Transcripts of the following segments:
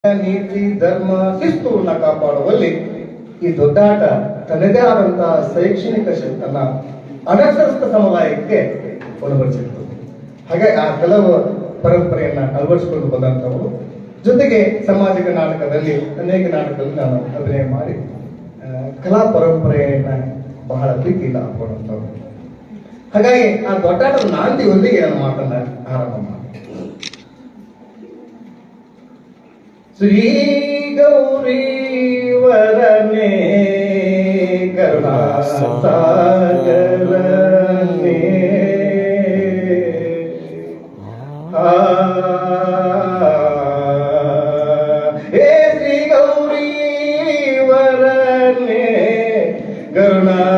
ನೀತಿ ಧರ್ಮ ಶಿಸ್ತುವನ್ನ ಕಾಪಾಡುವಲ್ಲಿ ಈ ದೊಡ್ಡಾಟ ತನ್ನದೇ ಆದಂತಹ ಶೈಕ್ಷಣಿಕ ಶಕ್ತಿಯನ್ನ ಅನಕ್ಷರಸ್ಥ ಸಮುದಾಯಕ್ಕೆ ಒಳಪಡಿಸಿತ್ತು. ಹಾಗೆ ಆ ಕೆಲವು ಪರಂಪರೆಯನ್ನ ಅಳವಡಿಸಿಕೊಂಡು ಬಂದಂತವರು, ಜೊತೆಗೆ ಸಾಮಾಜಿಕ ನಾಟಕದಲ್ಲಿ ಅನೇಕ ನಾಟಕದಲ್ಲಿ ನಾನು ಅಭಿನಯ ಮಾಡಿ ಕಲಾ ಪರಂಪರೆಯನ್ನ ಬಹಳ ಪ್ರೀತಿಯಿಂದ ಹಾಕೊಂಡಂತವ್ರು. ಹಾಗಾಗಿ ಆ ದೊಡ್ಡಾಟದ ನಾಂದಿಯೊಂದಿಗೆ ನಾನು ಮಾತನ್ನ ಆರಂಭ ಮಾಡಿ, ಶ್ರೀ ಗೌರಿ ವರನೆ ಕರುಣಾಸಾಗರನೆ ಹೇ ಶ್ರೀ ಗೌರಿ ವರನೆ ಕರುಣಾಸಾಗರನೆ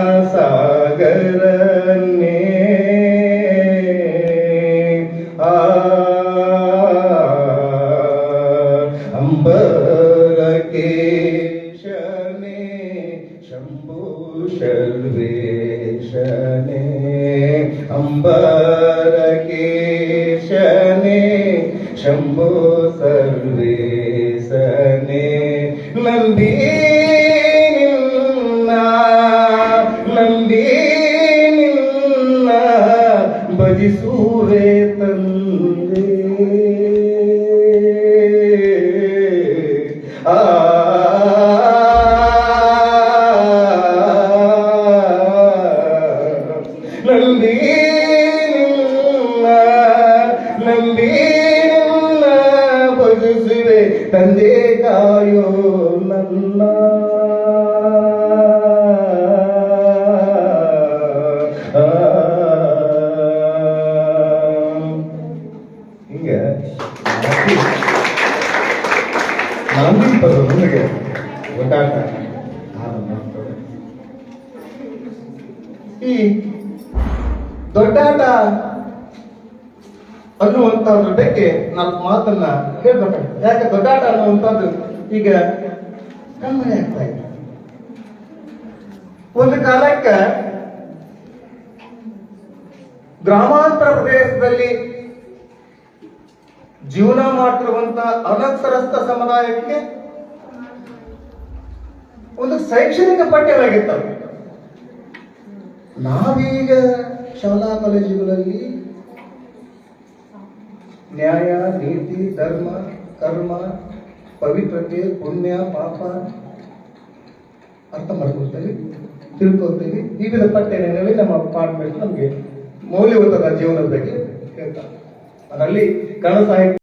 ಅಂಬರಕೇಶನೆ ಶಂಭು ಶರ್ವೇಶನೆ ಅಂಬರಕೇಶನೆ ಶಂಭು ಸರ್ವೇಶನೆ ನಂಬಿ ನಿನ್ನ ಭಜಿಸುವೆ ತಂದೆ ನಂಬಿ ನಿನ್ನ ಭಜಿಸುವೆ ತಂದೆ ಕಾಯೋ ನನ್ನ ಹಿಂಗೆ ನಂಬಿ ನಿಮಗೆ ಒಟ್ಟಾಟ ಈ ದೊಡ್ಡಾಟ ಅನ್ನುವಂಥದ್ರ ಬಗ್ಗೆ ನಾಲ್ಕು ಮಾತನ್ನ ಹೇಳ್ಬೇಕಾಗ್ತದೆ. ಯಾಕೆ ದೊಡ್ಡಾಟ ಅನ್ನುವಂಥದ್ದು ಈಗ ಕಣ್ಮರೆ ಆಗ್ತಾ ಇದೆ. ಒಂದು ಕಾಲಕ್ಕೆ ಗ್ರಾಮಾಂತರ ಪ್ರದೇಶದಲ್ಲಿ ಜೀವನ ಮಾಡ್ತಿರುವಂತ ಅನಕ್ಷರಸ್ಥ ಸಮುದಾಯಕ್ಕೆ ಒಂದು ಶೈಕ್ಷಣಿಕ ಪಠ್ಯವಾಗಿರ್ತವೆ. ನಾವೀಗ ಶಾಲಾ ಕಾಲೇಜುಗಳಲ್ಲಿ ನ್ಯಾಯ, ನೀತಿ, ಧರ್ಮ, ಕರ್ಮ, ಪವಿತ್ರತೆ, ಪುಣ್ಯ, ಪಾಪ ಅರ್ಥ ಮಾಡ್ಕೊಳ್ತೇವೆ, ತಿಳ್ಕೊಳ್ತೇವೆ. ವಿವಿಧ ಪಠ್ಯಗಳಲ್ಲಿ ನಮ್ಮ ಪಾಠ ನಮಗೆ ಮೌಲ್ಯಯುತದ ಜೀವನದ ಬಗ್ಗೆ ಹೇಳ್ತಾರೆ. ಅದರಲ್ಲಿ ಕನ್ನಡ ಸಾಹಿತ್ಯ